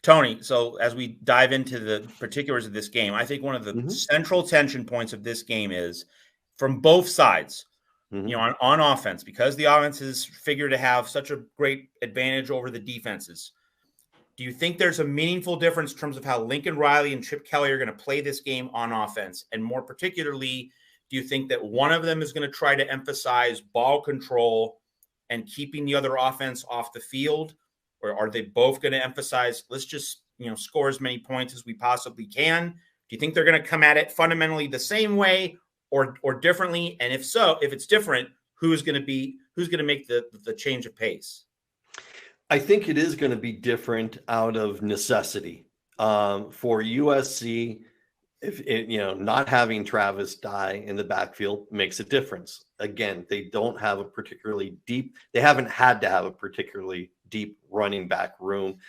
Tony, so as we dive into the particulars of this game, I think one of the Mm-hmm. central tension points of this game is from both sides, Mm-hmm. on offense, because the offenses figure to have such a great advantage over the defenses. Do you think there's a meaningful difference in terms of how Lincoln Riley and Chip Kelly are going to play this game on offense? And more particularly, do you think that one of them is going to try to emphasize ball control and keeping the other offense off the field? Or are they both going to emphasize, let's just, score as many points as we possibly can? Do you think they're going to come at it fundamentally the same way or differently? And if so, if it's different, who's going to make the change of pace? I think it is going to be different out of necessity. For USC, if it, not having Travis Dye in the backfield makes a difference. Again, they don't have a particularly deep, they haven't had to have a particularly deep running back room.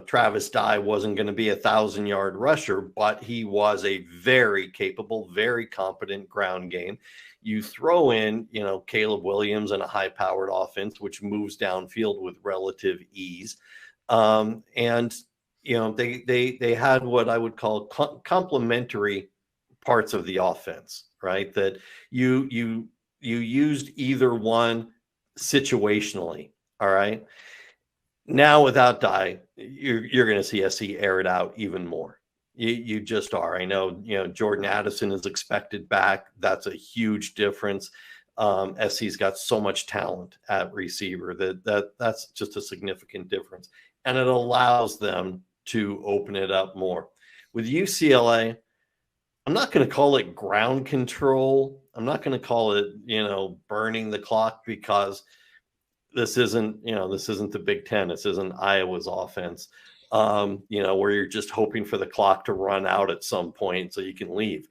Travis Dye wasn't going to be 1,000-yard rusher, but he was a very capable, very competent ground game. You throw in, Caleb Williams and a high-powered offense, which moves downfield with relative ease. And they had what I would call complementary parts of the offense, right? That you used either one situationally. All right. Now without Dye, you're going to see SC air it out even more. You just are. I know, Jordan Addison is expected back. That's a huge difference. SC's got so much talent at receiver that's just a significant difference. And it allows them to open it up more. With UCLA, I'm not going to call it ground control. I'm not going to call it, burning the clock, because this isn't the Big Ten. This isn't Iowa's offense, where you're just hoping for the clock to run out at some point so you can leave.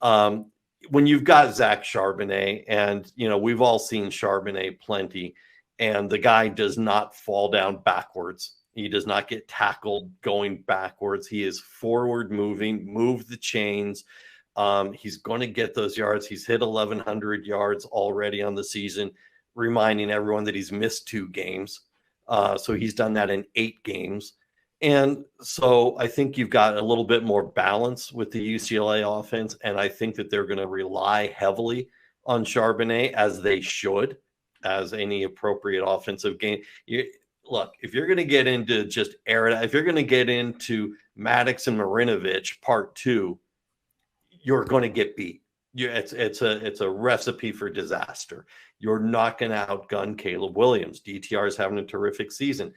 When you've got Zach Charbonnet, and, we've all seen Charbonnet plenty, and the guy does not fall down backwards. He does not get tackled going backwards. He is forward moving, move the chains. He's going to get those yards. He's hit 1,100 yards already on the season, reminding everyone that he's missed 2 games. So he's done that in 8 games. And so I think you've got a little bit more balance with the UCLA offense. And I think that they're going to rely heavily on Charbonnet, as they should, as any appropriate offensive game. Look, if you're going to get into just air it out, if you're going to get into Maddox and Marinovich part 2, you're going to get beat. It's a recipe for disaster. You're not going to outgun Caleb Williams. DTR is having a terrific season,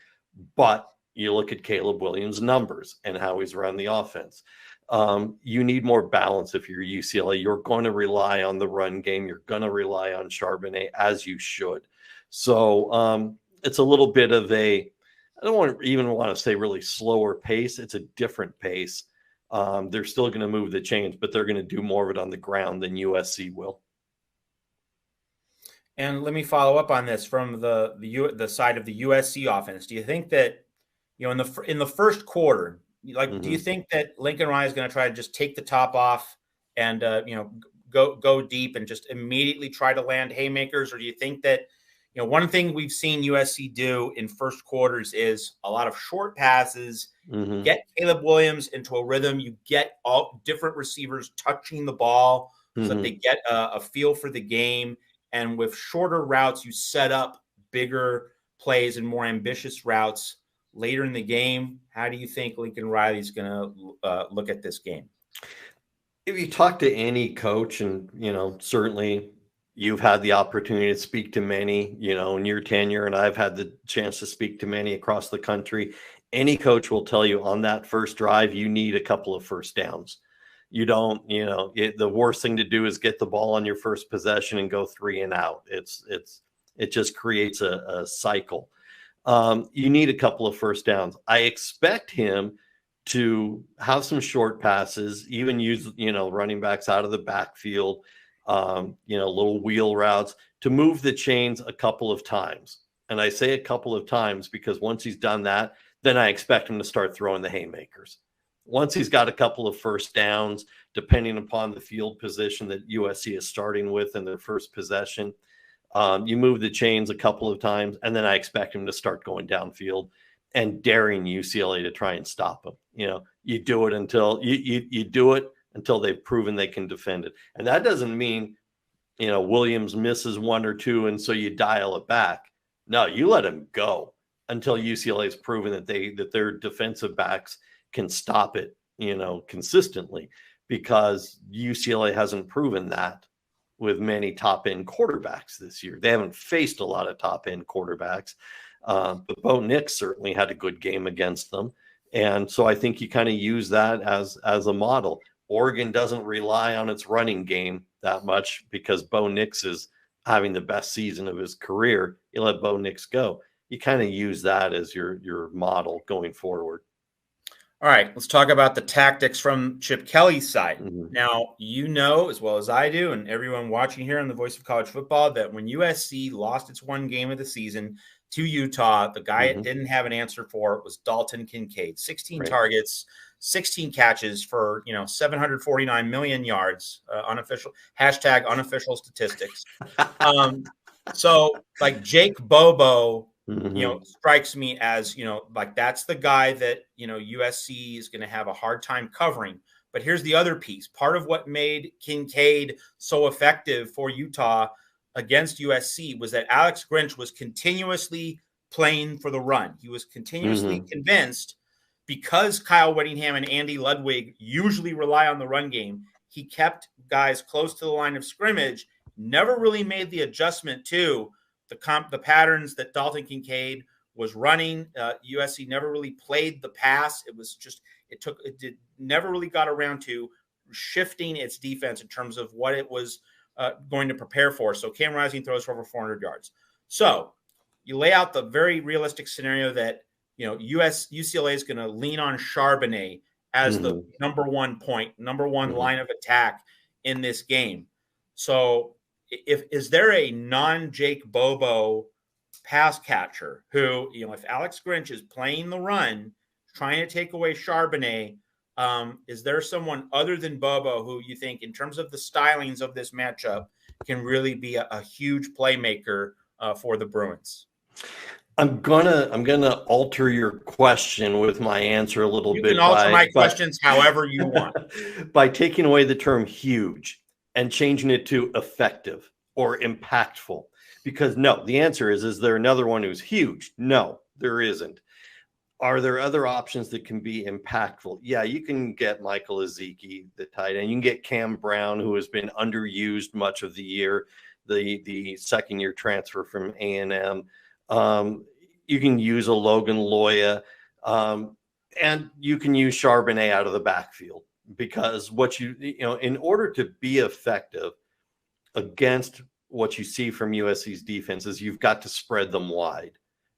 but you look at Caleb Williams' numbers and how he's run the offense. You need more balance if you're UCLA. You're going to rely on the run game. You're going to rely on Charbonnet, as you should. So it's a little bit of I don't even want to say really slower pace. It's a different pace. They're still going to move the chains, but they're going to do more of it on the ground than USC will. And let me follow up on this from the side of the USC offense. Do you think that, in the first quarter, do you think that Lincoln Riley is going to try to just take the top off and go deep and just immediately try to land haymakers, or do you think that one thing we've seen USC do in first quarters is a lot of short passes, get Caleb Williams into a rhythm, you get all different receivers touching the ball so that they get a feel for the game, and with shorter routes, you set up bigger plays and more ambitious routes later in the game. How do you think Lincoln Riley is going to look at this game? If you talk to any coach, and, certainly you've had the opportunity to speak to many, in your tenure, and I've had the chance to speak to many across the country, any coach will tell you on that first drive, you need a couple of first downs. You don't, the worst thing to do is get the ball on your first possession and go 3 and out. It just creates a cycle. You need a couple of first downs. I expect him to have some short passes, even use, running backs out of the backfield, little wheel routes to move the chains a couple of times. And I say a couple of times because once he's done that, then I expect him to start throwing the haymakers. Once he's got a couple of first downs, depending upon the field position that USC is starting with in their first possession, you move the chains a couple of times, and then I expect him to start going downfield and daring UCLA to try and stop them. You do it until you do it until they've proven they can defend it. And that doesn't mean, Williams misses one or two and so you dial it back. No, you let him go until UCLA has proven that their defensive backs can stop it, consistently, because UCLA hasn't proven that with many top-end quarterbacks this year. They haven't faced a lot of top-end quarterbacks, but Bo Nix certainly had a good game against them. And so I think you kind of use that as a model. Oregon doesn't rely on its running game that much because Bo Nix is having the best season of his career. You let Bo Nix go. You kind of use that as your model going forward. All right, let's talk about the tactics from Chip Kelly's side. Now, as well as I do, and everyone watching here on the Voice of College Football, that when USC lost its one game of the season to Utah, the guy it didn't have an answer for was Dalton Kincaid. 16 targets, 16 catches for 749 million yards. Unofficial statistics. So like Jake Bobo, strikes me as, like that's the guy that, USC is going to have a hard time covering. But here's the other piece. Part of what made Kincaid so effective for Utah against USC was that Alex Grinch was continuously playing for the run. He was continuously convinced, because Kyle Whittingham and Andy Ludwig usually rely on the run game, he kept guys close to the line of scrimmage, never really made the adjustment to the patterns that Dalton Kincaid was running. USC never really played the pass. It never really got around to shifting its defense in terms of what it was going to prepare for. So Cam Rising throws for over 400 yards. So you lay out the very realistic scenario that, UCLA is going to lean on Charbonnet as the number one line of attack in this game. So is there a non-Jake Bobo pass catcher who, if Alex Grinch is playing the run, trying to take away Charbonnet, is there someone other than Bobo who you think, in terms of the stylings of this matchup, can really be a huge playmaker for the Bruins? I'm gonna alter your question with my answer a little bit. You can alter my questions however you want. By taking away the term huge and changing it to effective or impactful. Because no, the answer is there another one who's huge? No, there isn't. Are there other options that can be impactful? Yeah, you can get Michael Ezeki, the tight end. You can get Cam Brown, who has been underused much of the year, the second-year transfer from A&M. You can use a Logan Loya, and you can use Charbonnet out of the backfield, because in order to be effective against what you see from USC's defense is you've got to spread them wide.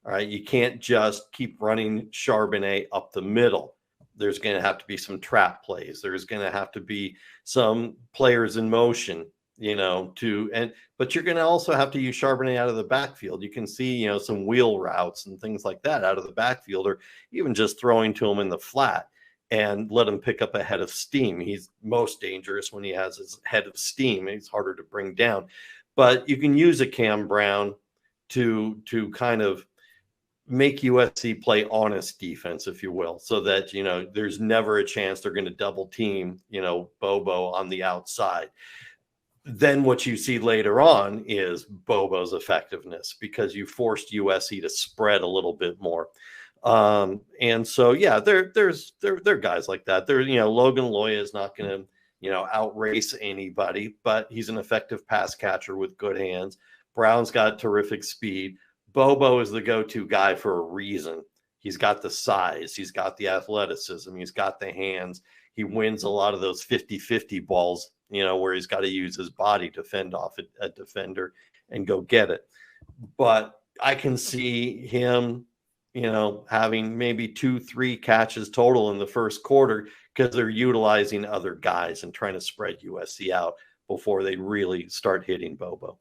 All right. You can't just keep running Charbonnet up the middle. There's going to have to be some trap plays. There's going to have to be some players in motion, but you're going to also have to use Charbonnet out of the backfield. You can see, some wheel routes and things like that out of the backfield, or even just throwing to him in the flat and let him pick up a head of steam. He's most dangerous when he has his head of steam. He's harder to bring down. But you can use a Cam Brown to kind of make USC play honest defense, if you will, so that, there's never a chance they're going to double team, Bobo on the outside. Then what you see later on is Bobo's effectiveness, because you forced USC to spread a little bit more. And so, yeah, there are guys like that. Logan Loya is not going to, outrace anybody, but he's an effective pass catcher with good hands. Brown's got terrific speed. Bobo is the go-to guy for a reason. He's got the size. He's got the athleticism. He's got the hands. He wins a lot of those 50-50 balls, where he's got to use his body to fend off a defender and go get it. But I can see him, having maybe 2-3 catches total in the first quarter, because they're utilizing other guys and trying to spread USC out before they really start hitting Bobo.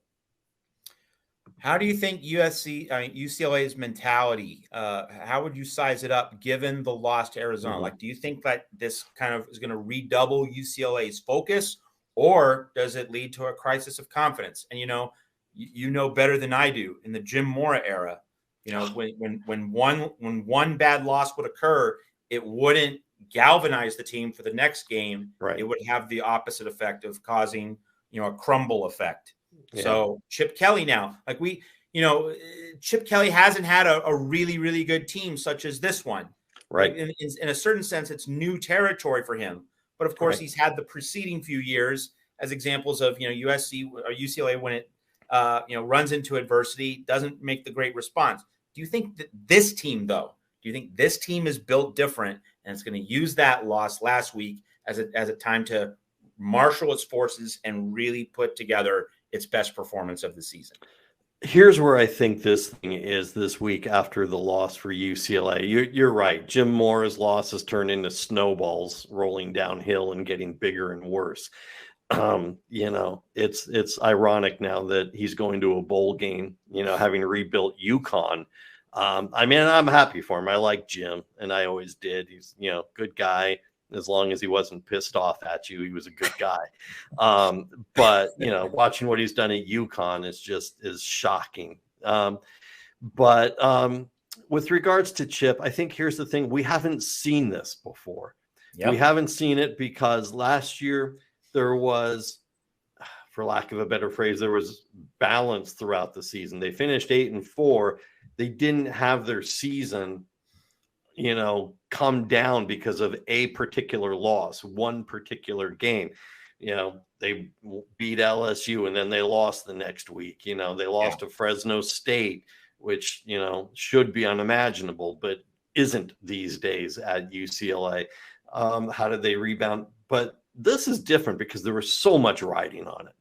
How do you think UCLA's mentality, how would you size it up given the loss to Arizona? Like, do you think that this kind of is going to redouble UCLA's focus, or does it lead to a crisis of confidence? And, you know better than I do, in the Jim Mora era, You know, when one bad loss would occur, it wouldn't galvanize the team for the next game. Right. It would have the opposite effect of causing, you know, a crumble effect. Yeah. So Chip Kelly now, like Chip Kelly hasn't had a really, really good team such as this one. Right. In a certain sense, it's new territory for him. But of course, he's had the preceding few years as examples of, you know, USC or UCLA when it, you know, runs into adversity, doesn't make the great response. Do you think that this team, though, do you think this team is built different and it's going to use that loss last week as a time to marshal its forces and really put together its best performance of the season? Here's where I think this thing is this week after the loss for UCLA. You're right. Jim Moore's loss has turned into snowballs rolling downhill and getting bigger and worse. You know, it's ironic now that he's going to a bowl game, you know, having rebuilt UConn. I mean, I'm happy for him. I like Jim, and I always did. He's, you know, good guy. As long as he wasn't pissed off at you, he was a good guy. But, you know, watching what he's done at UConn is shocking. But with regards to Chip, I think here's the thing. We haven't seen this before. Yep. We haven't seen it because last year there was, for lack of a better phrase, there was balance throughout the season. They finished 8-4. They didn't have their season, you know, come down because of a particular loss, one particular game. You know, they beat LSU and then they lost the next week. You know, they lost to Fresno State, which, you know, should be unimaginable, but isn't these days at UCLA. How did they rebound? But this is different because there was so much riding on it.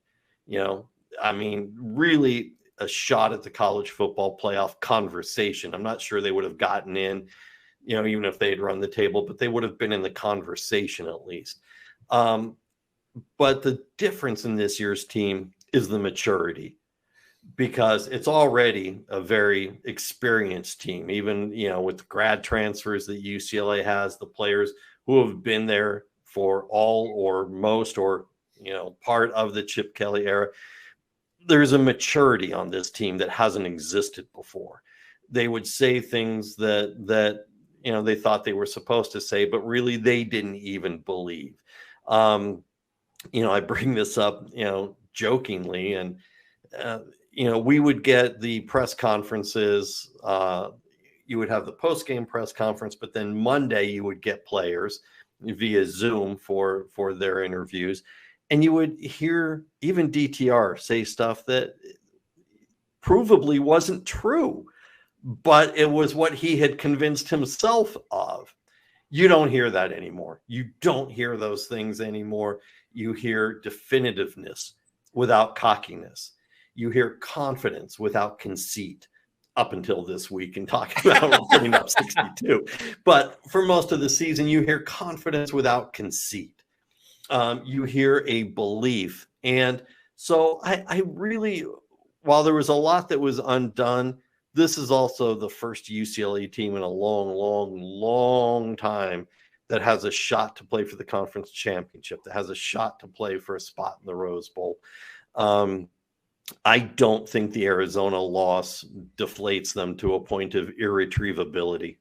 You know, I mean, really a shot at the college football playoff conversation. I'm not sure they would have gotten in, you know, even if they had run the table, but they would have been in the conversation at least. But the difference in this year's team is the maturity, because it's already a very experienced team, even, you know, with the grad transfers that UCLA has, the players who have been there for all or most or, you know, part of the Chip Kelly era. There's a maturity on this team that hasn't existed before. They would say things that you know, they thought they were supposed to say, but really they didn't even believe. You know, I bring this up, you know, jokingly, and, you know, we would get the press conferences. You would have the post-game press conference, but then Monday you would get players via Zoom for their interviews. And you would hear even DTR say stuff that provably wasn't true, but it was what he had convinced himself of. You don't hear that anymore. You don't hear those things anymore. You hear definitiveness without cockiness. You hear confidence without conceit, up until this week and talking about putting up 62. But for most of the season, you hear confidence without conceit. You hear a belief. And so I really, while there was a lot that was undone, this is also the first UCLA team in a long time that has a shot to play for the conference championship, that has a shot to play for a spot in the Rose Bowl. I don't think the Arizona loss deflates them to a point of irretrievability.